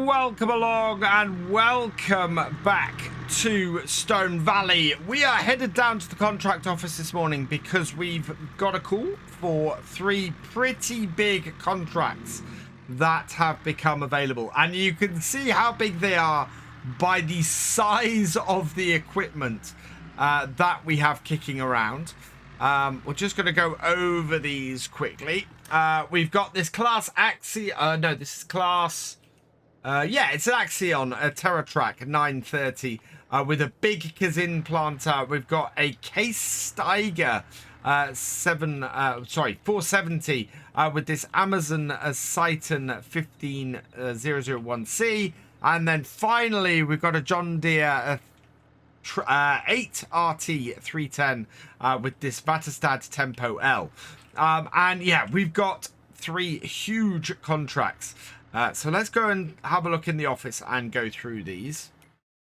welcome along and welcome back to Stone Valley. We are headed down to the contract office this morning because we've got a call for 3 pretty big contracts that have become available. And you can see how big they are by the size of the equipment that we have kicking around. We're just going to go over these quickly. We've got this class Axion. No, this is class... yeah, it's an Axion, a TerraTrack 930 with a big Kazin planter. We've got a Case Steiger 470 with this Amazon Saitek 15001C. And then finally, we've got a John Deere 8 RT 310 with this Vatastad Tempo L. And yeah, we've got 3 huge contracts. So let's go and have a look in the office and go through these.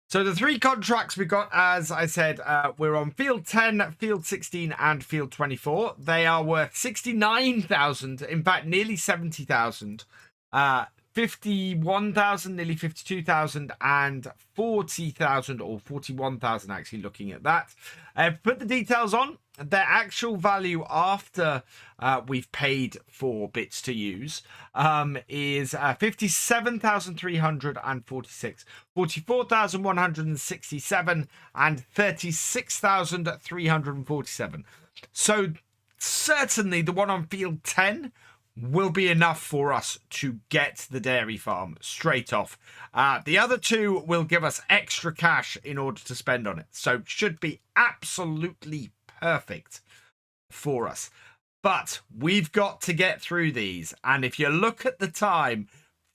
So the 3 contracts we got, as I said, we're on Field 10, Field 16 and Field 24. They are worth 69,000, in fact, nearly 70,000. 51,000, nearly 52,000 and 40,000 or 41,000 actually looking at that. Put the details on. Their actual value after we've paid for bits to use is 57,346, 44,167 and 36,347. So certainly the one on Field 10 will be enough for us to get the dairy farm straight off. The other 2 will give us extra cash in order to spend on it. So should be absolutely perfect for us. But we've got to get through these. And if you look at the time,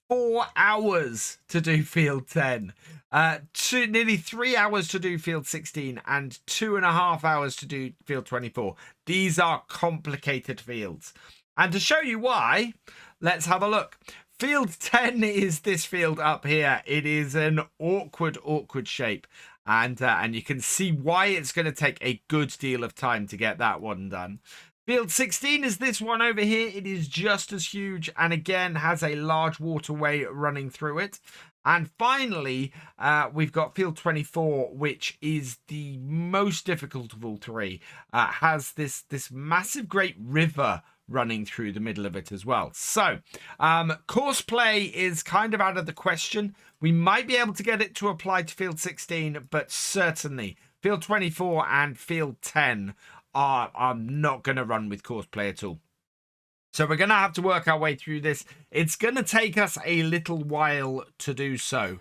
4 hours to do Field 10. Nearly 3 hours to do Field 16 and 2.5 hours to do Field 24. These are complicated fields. And to show you why, let's have a look. Field 10 is this field up here. It is an awkward shape. And you can see why it's going to take a good deal of time to get that one done. Field 16 is this one over here. It is just as huge and again has a large waterway running through it. And finally, we've got Field 24, which is the most difficult of all 3. Has this massive great river running through the middle of it as well. So Courseplay is kind of out of the question. We might be able to get it to apply to Field 16, but certainly Field 24 and Field 10 are not going to run with Courseplay at all. So we're going to have to work our way through this. It's going to take us a little while to do so,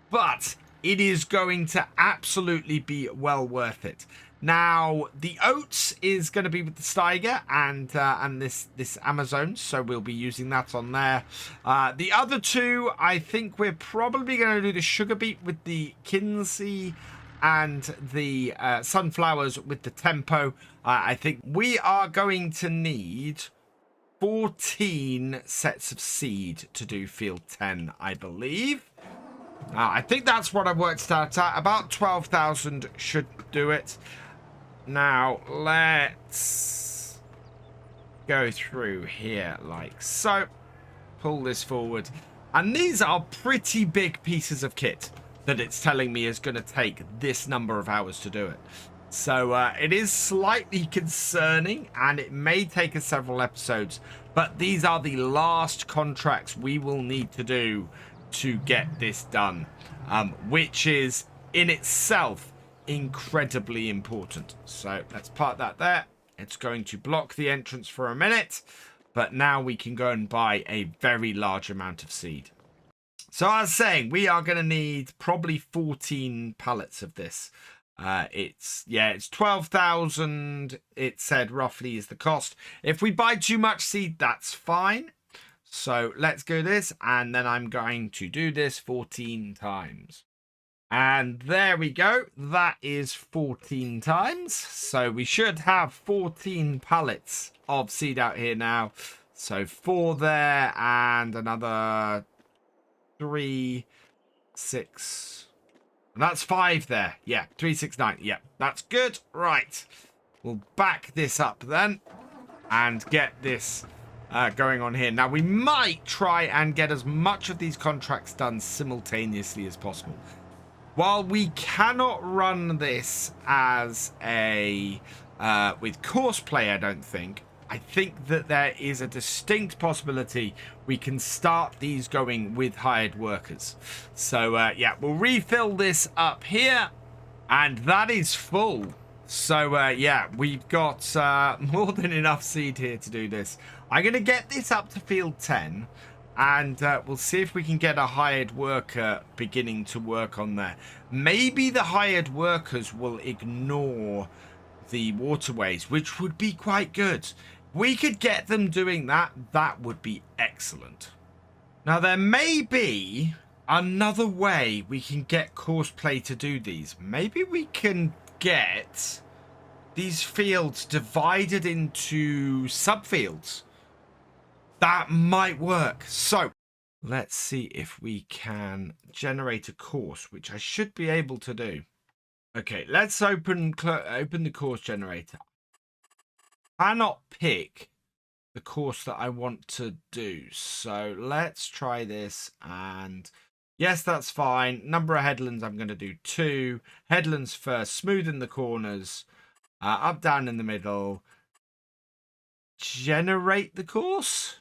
but it is going to absolutely be well worth it. Now, the oats is going to be with the Steiger and this Amazon, so we'll be using that on there. The other 2, I think we're probably going to do the sugar beet with the Kinsey and the sunflowers with the Tempo. I think we are going to need 14 sets of seed to do Field 10, I believe. I think that's what I worked out at. About 12,000 should do it. Now, let's go through here like so. Pull this forward. And these are pretty big pieces of kit that it's telling me is going to take this number of hours to do it. So it is slightly concerning and it may take us several episodes. But these are the last contracts we will need to do to get this done. Which is in itself incredibly important. So let's park that there. It's going to block the entrance for a minute, but now we can go and buy a very large amount of seed. So I was saying we are going to need probably 14 pallets of this. It's 12,000 it said roughly is the cost. If we buy too much seed, that's fine. So let's go this, and then I'm going to do this 14 times. And there we go. That is 14 times. So we should have 14 pallets of seed out here now. So 4 there and another 3, 6. And that's 5 there. Yeah, 3, 6, 9. Yeah, that's good. Right. We'll back this up then and get this going on here. Now, we might try and get as much of these contracts done simultaneously as possible. While we cannot run this as a with Courseplay, I don't think. I think that there is a distinct possibility we can start these going with hired workers. So, yeah, we'll refill this up here. And that is full. So, yeah, we've got more than enough seed here to do this. I'm going to get this up to field 10. And we'll see if we can get a hired worker beginning to work on there. Maybe the hired workers will ignore the waterways, which would be quite good. We could get them doing that. That would be excellent. Now, there may be another way we can get Courseplay to do these. Maybe we can get these fields divided into subfields. That might work. So let's see if we can generate a course, which I should be able to do. Okay, let's open the course generator. I cannot pick the course that I want to do. So let's try this. And yes, that's fine. Number of headlands, I'm going to do 2. Headlands first, smooth in the corners, up, down in the middle. Generate the course.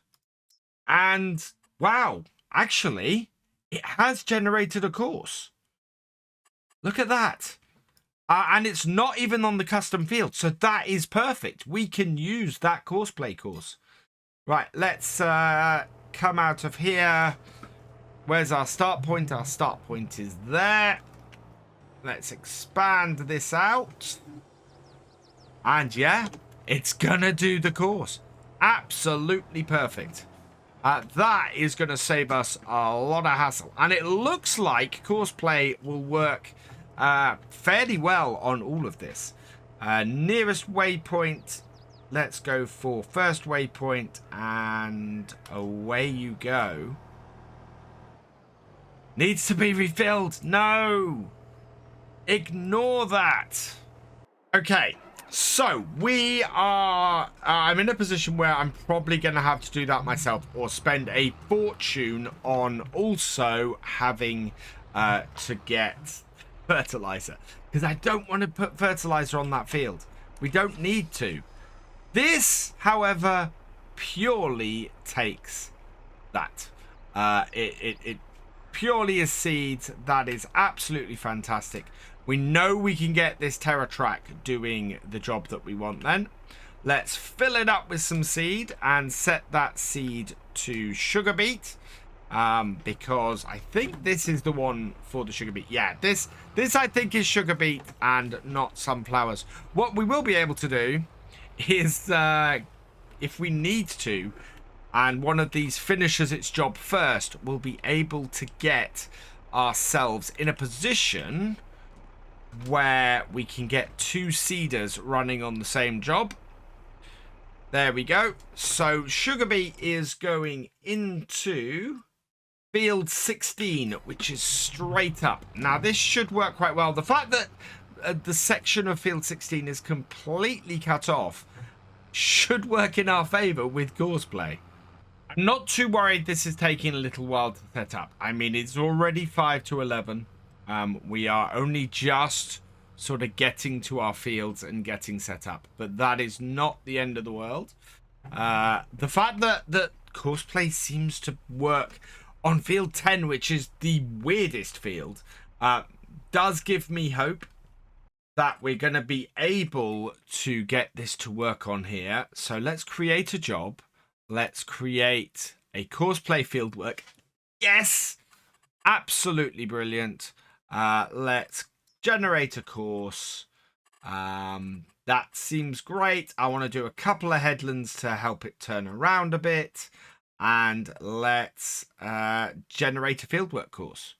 And wow, actually, it has generated a course. Look at that. And it's not even on the custom field. So that is perfect. We can use that Courseplay course. Right, let's come out of here. Where's our start point? Our start point is there. Let's expand this out. And yeah, it's going to do the course. Absolutely perfect. That is going to save us a lot of hassle. And it looks like Courseplay will work fairly well on all of this. Nearest waypoint. Let's go for first waypoint. And away you go. Needs to be refilled. No. Ignore that. Okay. So, we are, I'm in a position where I'm probably going to have to do that myself or spend a fortune on also having to get fertilizer. Because I don't want to put fertilizer on that field. We don't need to. This, however, purely takes that. It purely is seeds. That is absolutely fantastic. We know we can get this Terra track doing the job that we want then. Let's fill it up with some seed and set that seed to sugar beet. Because I think this is the one for the sugar beet. Yeah, this I think is sugar beet and not sunflowers. What we will be able to do is, if we need to, and one of these finishes its job first, we'll be able to get ourselves in a position where we can get 2 seeders running on the same job. There we go. So sugar beet is going into field 16, which is straight up. Now this should work quite well. The fact that the section of field 16 is completely cut off should work in our favor with Courseplay. I'm not too worried this is taking a little while to set up. I mean, it's already 5 to 11. We are only just sort of getting to our fields and getting set up. But that is not the end of the world. The fact that Courseplay seems to work on field 10, which is the weirdest field, does give me hope that we're going to be able to get this to work on here. So let's create a job. Let's create a Courseplay field work. Yes! Absolutely brilliant. Let's generate a course. That seems great. I want to do a couple of headlands to help it turn around a bit. And let's generate a fieldwork course.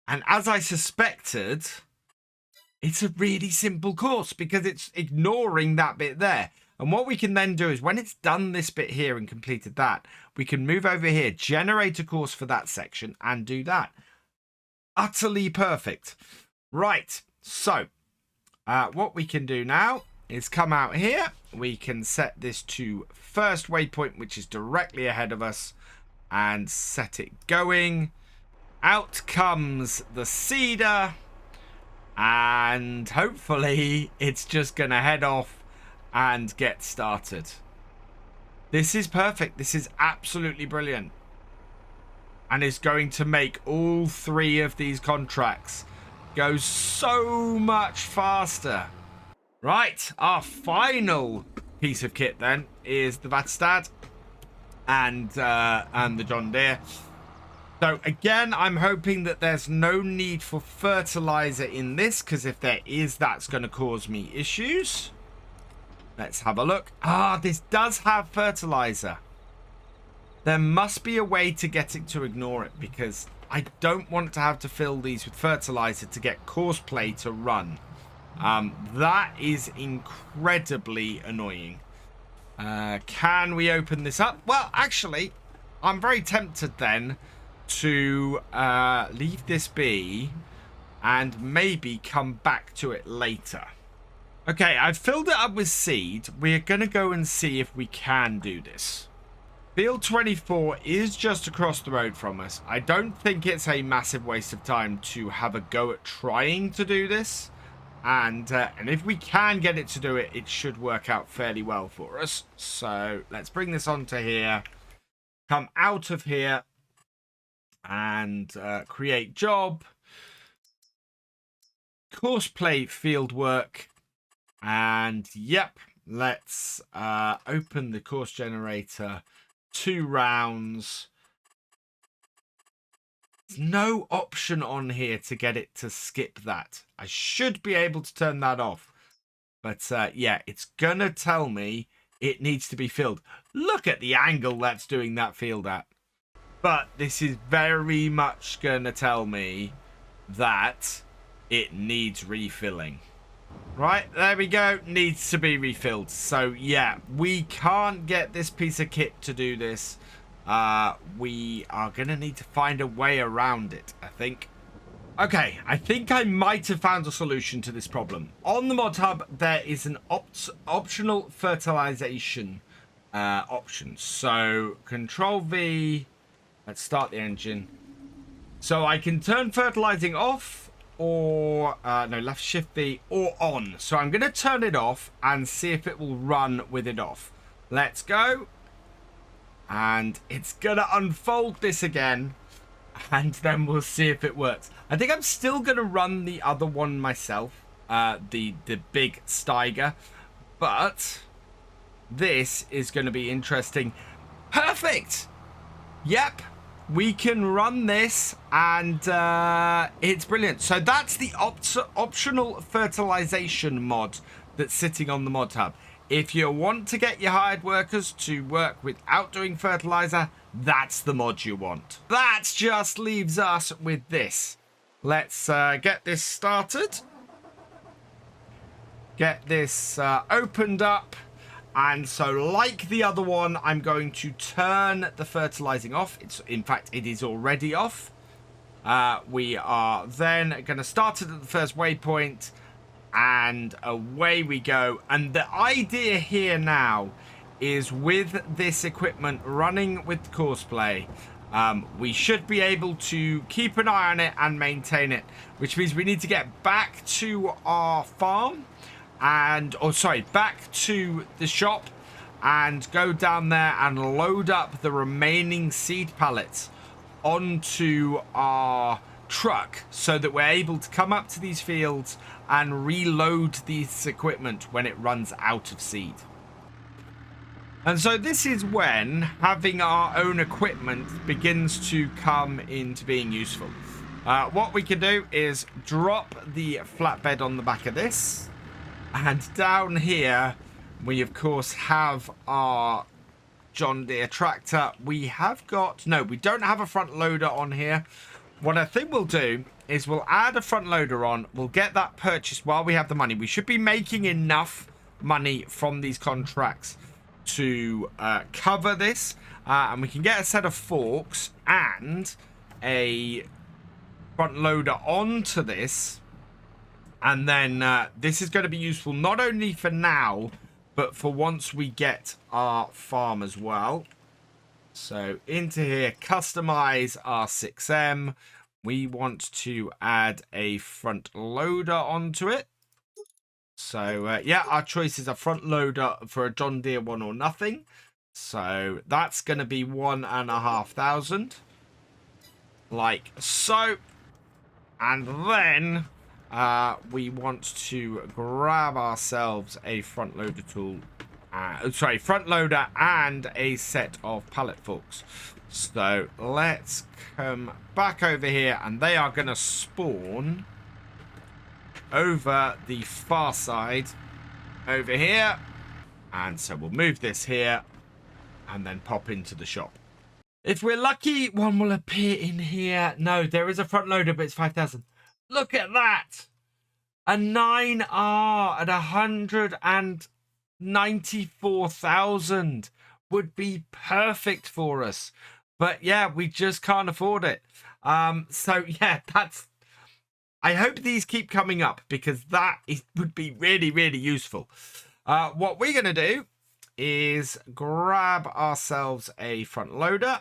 And as I suspected, it's a really simple course because it's ignoring that bit there. And what we can then do is when it's done this bit here and completed that, we can move over here, generate a course for that section and do that. Utterly perfect. Right. So what we can do now is come out here. we can set this to first waypoint, which is directly ahead of us, and set it going. Out comes the seeder, and hopefully it's just going to head off and get started. This is perfect. This is absolutely brilliant. And is going to make all 3 of these contracts go so much faster. Right, our final piece of kit then is the Vatstad and the John Deere. So again, I'm hoping that there's no need for fertilizer in this, because if there is, that's going to cause me issues. Let's have a look. This does have fertilizer. There must be a way to get it to ignore it, because I don't want to have to fill these with fertilizer to get Courseplay to run. That is incredibly annoying. Can we open this up? Well, actually, I'm very tempted then to leave this be and maybe come back to it later. Okay, I've filled it up with seed. We're going to go and see if we can do this. Field 24 is just across the road from us. I don't think it's a massive waste of time to have a go at trying to do this. And if we can get it to do it, it should work out fairly well for us. So let's bring this onto here. Come out of here. And create job. Courseplay field work. And yep, let's open the course generator. 2 rounds. There's no option on here to get it to skip that. I should be able to turn that off. But yeah, it's going to tell me it needs to be filled. Look at the angle that's doing that field at. But this is very much going to tell me that it needs refilling. Right, there we go. Needs to be refilled. So, yeah, we can't get this piece of kit to do this. We are going to need to find a way around it, I think. Okay, I think I might have found a solution to this problem. On the mod hub, there is an optional fertilization option. So, Control V. Let's start the engine. So, I can turn fertilizing off. Or no, left shift V, or on. So I'm going to turn it off and see if it will run with it off. Let's go. And it's going to unfold this again, and then we'll see if it works. I think I'm still going to run the other one myself, the big Steiger, but this is going to be interesting. Perfect. Yep. We can run this, and it's brilliant. So that's the optional fertilization mod that's sitting on the mod hub. If you want to get your hired workers to work without doing fertilizer, that's the mod you want. That just leaves us with this. Let's get this started. Get this opened up. And so, like the other one, I'm going to turn the fertilizing off. In fact, it is already off. We are then going to start it at the first waypoint, and away we go. And the idea here now is, with this equipment running with Courseplay, we should be able to keep an eye on it and maintain it, which means we need to get back to our farm. Back to the shop and go down there and load up the remaining seed pallets onto our truck so that we're able to come up to these fields and reload this equipment when it runs out of seed. And so this is when having our own equipment begins to come into being useful. What we can do is drop the flatbed on the back of this. And down here, we, of course, have our John Deere tractor. We don't have a front loader on here. What I think we'll do is we'll add a front loader on. We'll get that purchased while we have the money. We should be making enough money from these contracts to cover this. And we can get a set of forks and a front loader onto this. And then this is going to be useful not only for now, but for once we get our farm as well. So into here, customize our 6M. We want to add a front loader onto it. So yeah, our choice is a front loader for a John Deere 1 or nothing. So that's going to be 1,500, like so. And then we want to grab ourselves a front loader tool. Front loader and a set of pallet forks. So let's come back over here, and they are going to spawn over the far side over here. And so we'll move this here and then pop into the shop. If we're lucky, one will appear in here. No, there is a front loader, but it's 5,000. Look at that. A 9R at 194,000 would be perfect for us. But yeah, we just can't afford it. So yeah, that's... I hope these keep coming up, because that would be really, really useful. What we're going to do is grab ourselves a front loader,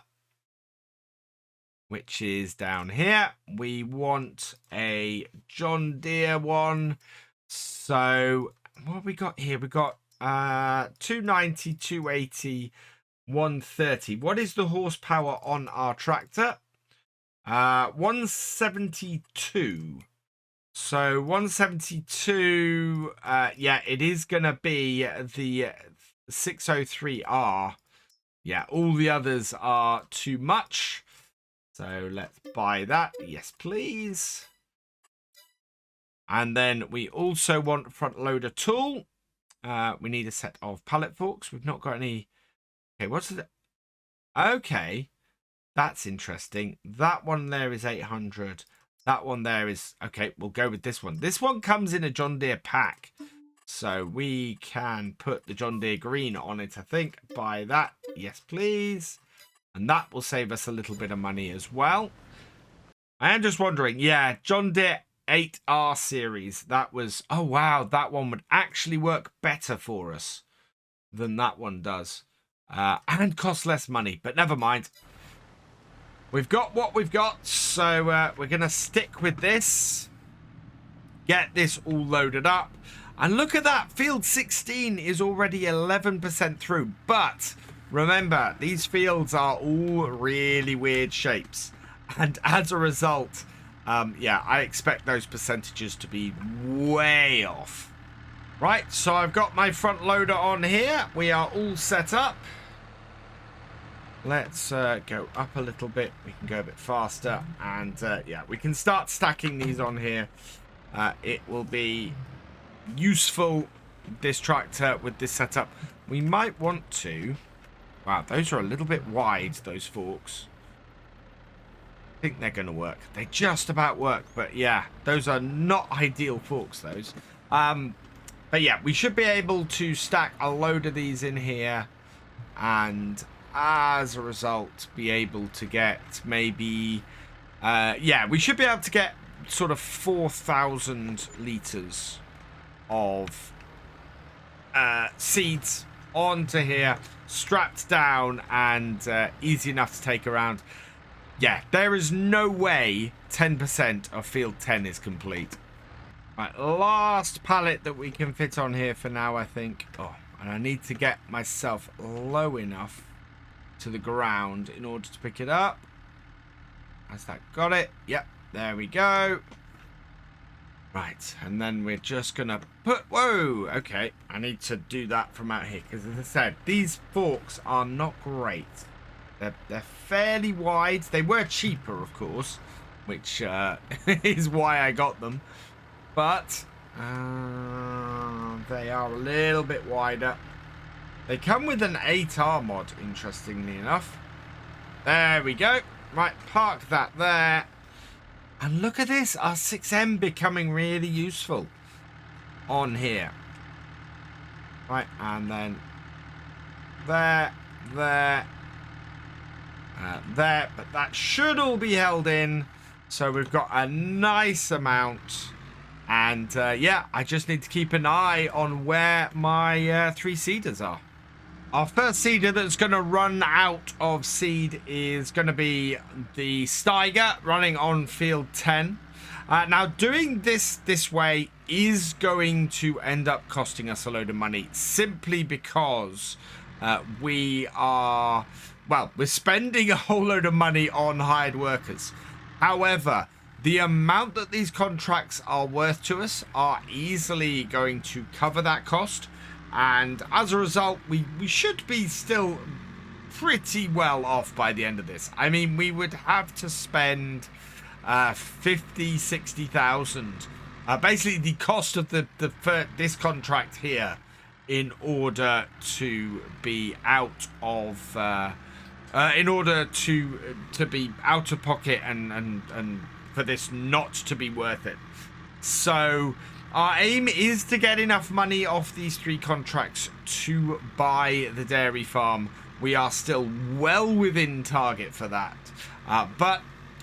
which is down here. We want a John Deere one. So what have we got here? We've got 290, 280, 130. What is the horsepower on our tractor? 172. So 172, yeah, it is going to be the 603R. Yeah, all the others are too much. So let's buy that. Yes, please. And then we also want front loader tool. We need a set of pallet forks. We've not got any. Okay, what's it? Okay, that's interesting. That one there is 800. That one there is... Okay, we'll go with this one. This one comes in a John Deere pack. So we can put the John Deere green on it, I think. Buy that. Yes, please. And that will save us a little bit of money as well. I am just wondering. Yeah, John Deere 8R series. That was... Oh, wow. That one would actually work better for us than that one does. And cost less money. But never mind. We've got what we've got, so we're going to stick with this. Get this all loaded up. And look at that. Field 16 is already 11% through. But remember, these fields are all really weird shapes. And as a result, yeah, I expect those percentages to be way off. Right, so I've got my front loader on here. We are all set up. Let's go up a little bit. We can go a bit faster. And yeah, we can start stacking these on here. It will be useful, this tractor, with this setup. We might want to... Wow, those are a little bit wide, those forks. I think they're going to work. They just about work. But yeah, those are not ideal forks, those. But yeah, we should be able to stack a load of these in here. And... as a result, be able to get maybe yeah, we should be able to get sort of 4,000 litres of seeds onto here, strapped down, and easy enough to take around. Yeah, there is no way 10% of field 10 is complete. Right, last pallet that we can fit on here for now, I think. Oh, and I need to get myself low enough to the ground in order to pick it up. Has that got it? Yep, there we go. Right, and then we're just gonna put... Whoa, okay, I need to do that from out here, because as I said, these forks are not great. They're fairly wide. They were cheaper, of course, which is why I got them, but they are a little bit wider. They come with an 8R mod, interestingly enough. There we go. Right, park that there. And look at this, our 6M becoming really useful on here. Right, and then there, there, there. But that should all be held in. So we've got a nice amount. And yeah, I just need to keep an eye on where my 3 seeders are. Our first seeder that's going to run out of seed is going to be the Steiger, running on field 10. Now, doing this way is going to end up costing us a load of money, simply because we're spending a whole load of money on hired workers. However, the amount that these contracts are worth to us are easily going to cover that cost. And as a result, we should be still pretty well off by the end of this. I mean, we would have to spend 60,000, basically the cost of this contract here, in order to be out of be out of pocket and for this not to be worth it. So our aim is to get enough money off these 3 contracts to buy the dairy farm. We are still well within target for that. But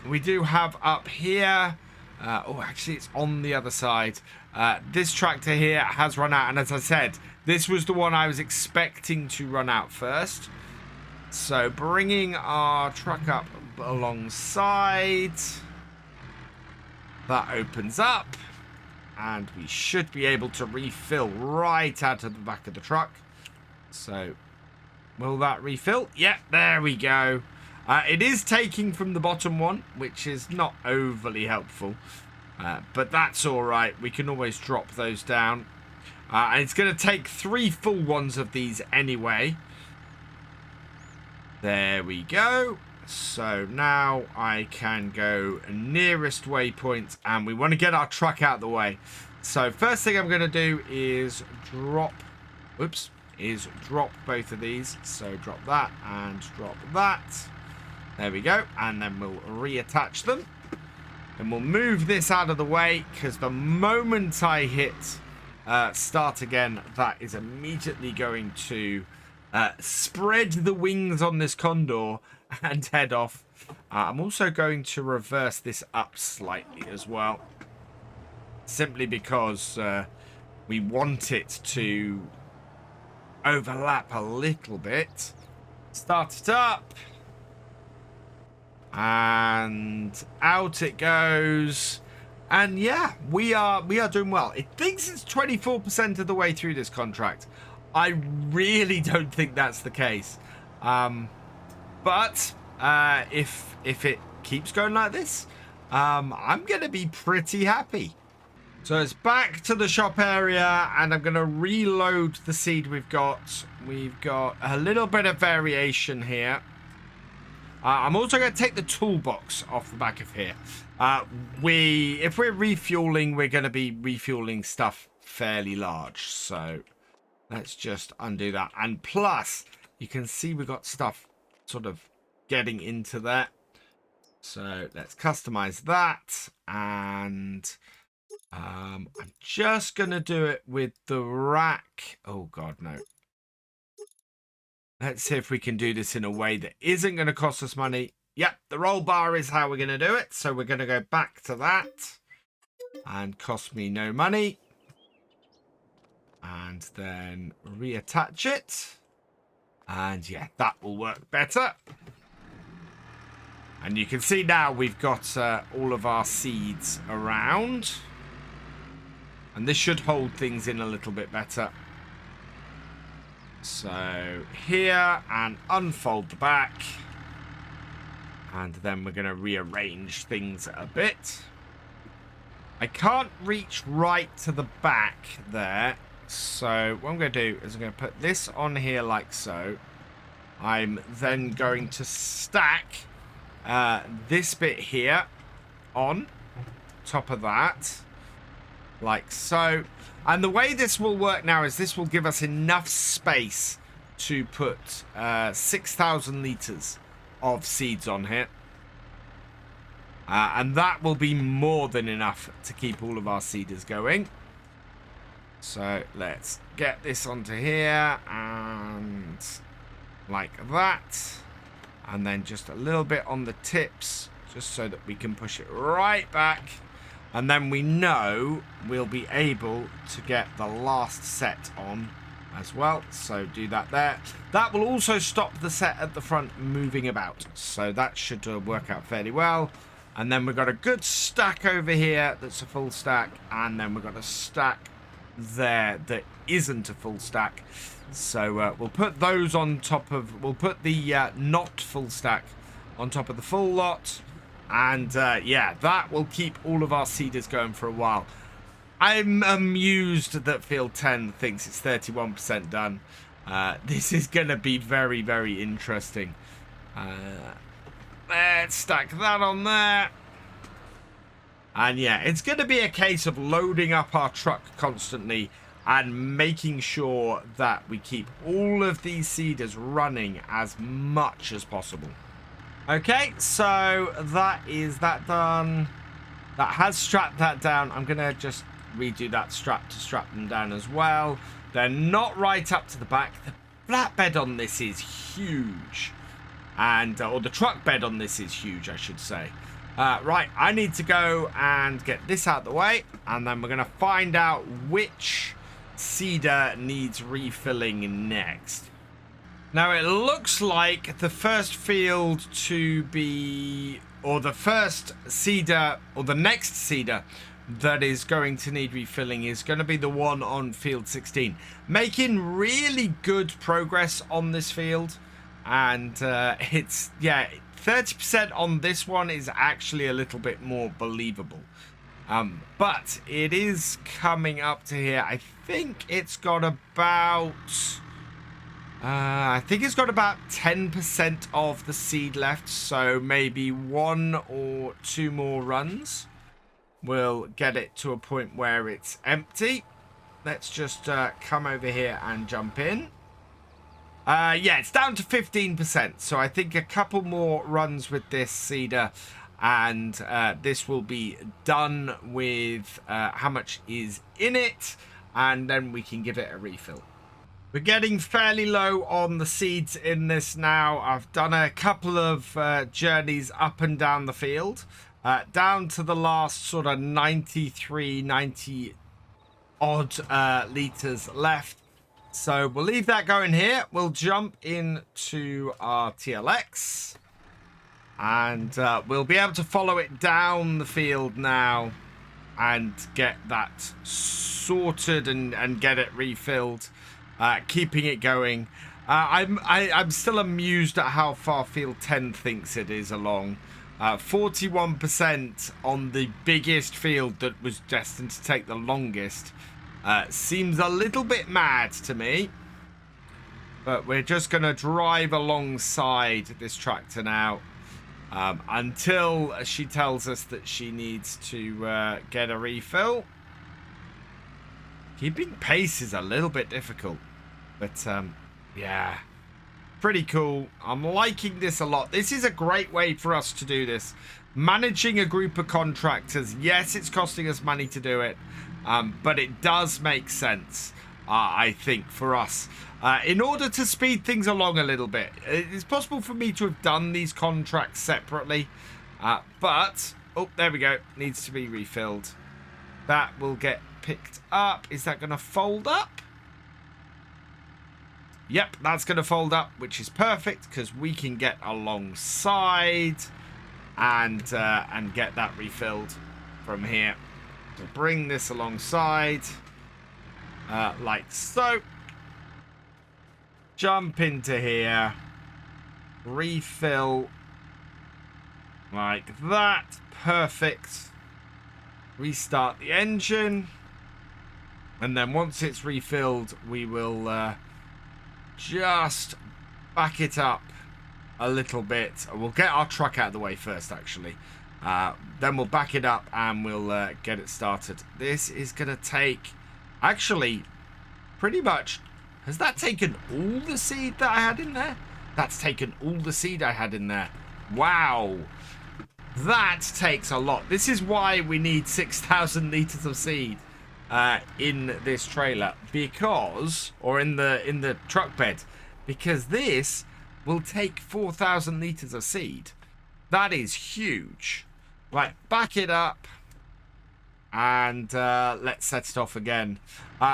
we do have up here... actually, it's on the other side. This tractor here has run out. And as I said, this was the one I was expecting to run out first. So bringing our truck up alongside. That opens up. And we should be able to refill right out of the back of the truck. So, will that refill? Yep, there we go. It is taking from the bottom one, which is not overly helpful. But that's all right. We can always drop those down. And it's going to take 3 full ones of these anyway. There we go. So now I can go nearest waypoint, and we want to get our truck out of the way. So first thing I'm going to do is drop both of these. So drop that and drop that. There we go. And then we'll reattach them. And we'll move this out of the way, because the moment I hit start again, that is immediately going to spread the wings on this condor and head off. I'm also going to reverse this up slightly as well, simply because we want it to overlap a little bit. Start it up, and out it goes. And yeah, we are doing well. It thinks it's 24% of the way through this contract. I really don't think that's the case. But if it keeps going like this, I'm going to be pretty happy. So it's back to the shop area, and I'm going to reload the seed we've got. We've got a little bit of variation here. I'm also going to take the toolbox off the back of here. If we're refueling, we're going to be refueling stuff fairly large. So let's just undo that. And plus, you can see we've got stuff sort of getting into there. So let's customize that. And I'm just going to do it with the rack. Oh, God, no. Let's see if we can do this in a way that isn't going to cost us money. Yep, the roll bar is how we're going to do it. So we're going to go back to that. And cost me no money. And then reattach it. And yeah, that will work better. And you can see now we've got all of our seeds around. And this should hold things in a little bit better. So here, and unfold the back. And then we're going to rearrange things a bit. I can't reach right to the back there. So what I'm going to do is I'm going to put this on here like so. I'm then going to stack this bit here on top of that. Like so. And the way this will work now is this will give us enough space to put 6,000 litres of seeds on here. And that will be more than enough to keep all of our seeders going. So let's get this onto here and like that. And then just a little bit on the tips just so that we can push it right back. And then we know we'll be able to get the last set on as well. So do that there. That will also stop the set at the front moving about. So that should work out fairly well. And then we've got a good stack over here that's a full stack. And then we've got a stack there that isn't a full stack. So we'll put those on top of... We'll put the not full stack on top of the full lot. And yeah, that will keep all of our seeders going for a while. I'm amused that field 10 thinks it's 31% done. This is going to be very, very interesting. Let's stack that on there. And yeah, it's going to be a case of loading up our truck constantly and making sure that we keep all of these seeders running as much as possible. Okay, so that is that done. That has strapped that down. I'm going to just redo that strap to strap them down as well. They're not right up to the back. The flatbed on this is huge. And, or the truck bed on this is huge, I should say. Right, I need to go and get this out of the way. And then we're going to find out which seeder needs refilling next. Now, it looks like the first field to be, or the first seeder, or the next seeder that is going to need refilling is going to be the one on field 16. Making really good progress on this field. And it's, yeah, 30% on this one is actually a little bit more believable. But it is coming up to here. I think it's got about... I think it's got about 10% of the seed left, so maybe 1 or 2 more runs will get it to a point where it's empty. Let's just come over here and jump in. Yeah, it's down to 15%, so I think a couple more runs with this seeder, and this will be done with how much is in it, and then we can give it a refill. We're getting fairly low on the seeds in this now. I've done a couple of journeys up and down the field, down to the last sort of 93, 90 odd litres left. So we'll leave that going here. We'll jump into our TLX. And we'll be able to follow it down the field now and get that sorted and get it refilled. Keeping it going. I'm still amused at how far field 10 thinks it is along. 41% on the biggest field that was destined to take the longest. Seems a little bit mad to me. But we're just going to drive alongside this tractor now. Until she tells us that she needs to get a refill. Keeping pace is a little bit difficult. But, yeah, pretty cool. I'm liking this a lot. This is a great way for us to do this. Managing a group of contractors. Yes, it's costing us money to do it. But it does make sense, I think, for us. In order to speed things along a little bit. It's possible for me to have done these contracts separately. But, oh, there we go. Needs to be refilled. That will get picked up. Is that going to fold up? Yep, that's going to fold up, which is perfect because we can get alongside and get that refilled from here. So bring this alongside like so. Jump into here. Refill like that. Perfect. Restart the engine. And then once it's refilled, we will... just back it up a little bit. We'll get our truck out of the way first, actually. Then we'll back it up and we'll get it started. This is going to take, actually, pretty much... Has that taken all the seed that I had in there? That's taken all the seed I had in there. Wow. That takes a lot. This is why we need 6,000 litres of seed. In this trailer, because, or in the truck bed, because this will take 4,000 litres of seed. That is huge. Right, back it up. And let's set it off again.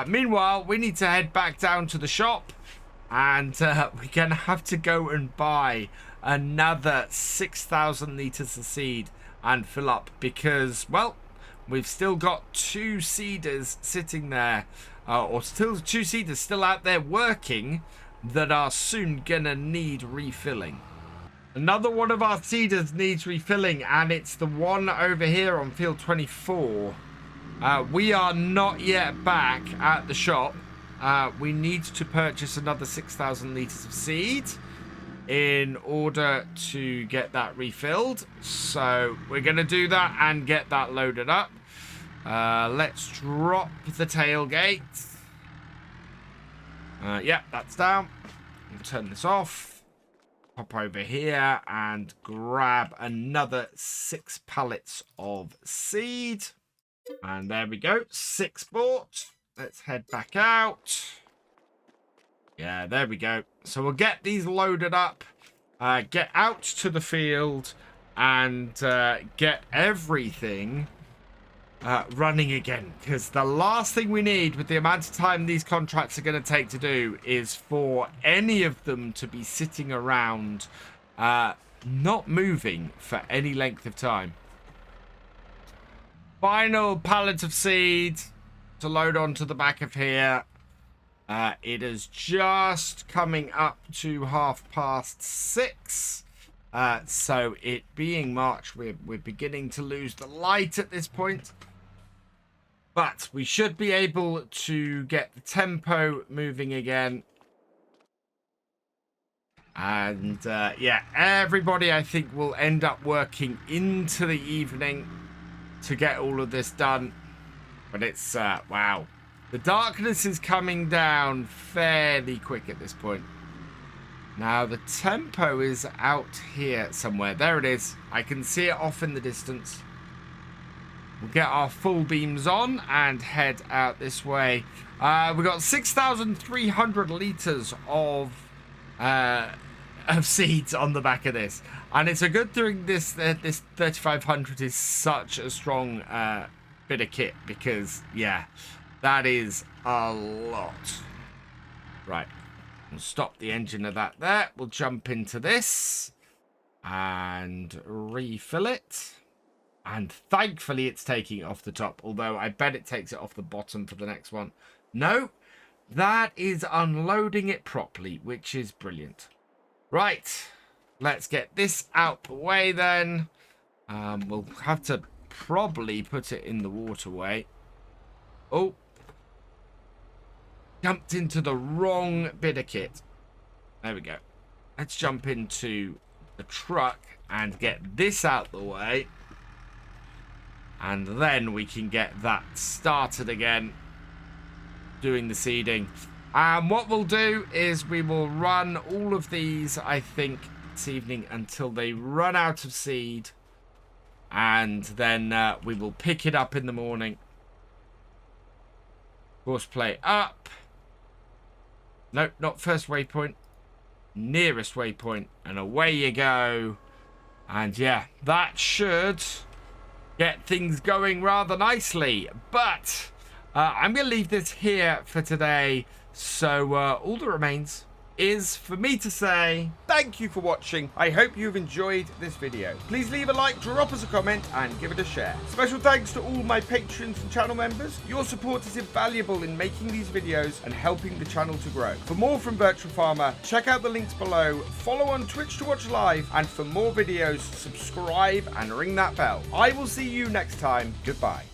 Meanwhile, we need to head back down to the shop. And we're going to have to go and buy another 6,000 litres of seed and fill up. Because, well, we've still got 2 seeders sitting there. Or still 2 seeders still out there working that are soon going to need refilling. Another one of our seeders needs refilling. And it's the one over here on field 24. We are not yet back at the shop. We need to purchase another 6,000 litres of seed in order to get that refilled. So we're going to do that and get that loaded up. Let's drop the tailgate. Yeah, that's down. We'll turn this off. Pop over here and grab another 6 pallets of seed. And there we go. 6 bought. Let's head back out. Yeah, there we go. So we'll get these loaded up, get out to the field, and get everything running again. Because the last thing we need with the amount of time these contracts are going to take to do is for any of them to be sitting around, not moving for any length of time. Final pallet of seed to load onto the back of here. It is just coming up to 6:30. So it being March, we're beginning to lose the light at this point. But we should be able to get the tempo moving again. And yeah, everybody I think will end up working into the evening to get all of this done. But it's wow, the darkness is coming down fairly quick at this point. Now the tempo is out here somewhere. There it is. I can see it off in the distance. We'll get our full beams on and head out this way. We've got 6,300 litres of seeds on the back of this, and it's a good thing this 3,500 is such a strong bit of kit, because yeah, that is a lot. Right, we'll stop the engine of that there. We'll jump into this and refill it, and thankfully it's taking it off the top, although I bet it takes it off the bottom for the next one. No, that is unloading it properly, which is brilliant. Right, let's get this out the way then. We'll have to probably put it in the waterway. Oh, jumped into the wrong bit of kit. There we go. Let's jump into the truck and get this out the way, and then we can get that started again, doing the seeding. And what we'll do is we will run all of these, I think, this evening until they run out of seed. And then we will pick it up in the morning. Courseplay up. Nope, not first waypoint. Nearest waypoint. And away you go. And yeah, that should get things going rather nicely. But I'm going to leave this here for today. So all that remains is for me to say thank you for watching. I hope you've enjoyed this video. Please leave a like, drop us a comment, and give it a share. Special thanks to all my patrons and channel members. Your support is invaluable in making these videos and helping the channel to grow. For more from Virtual Farmer, check out the links below, follow on Twitch to watch live, and for more videos, subscribe and ring that bell. I will see you next time. Goodbye.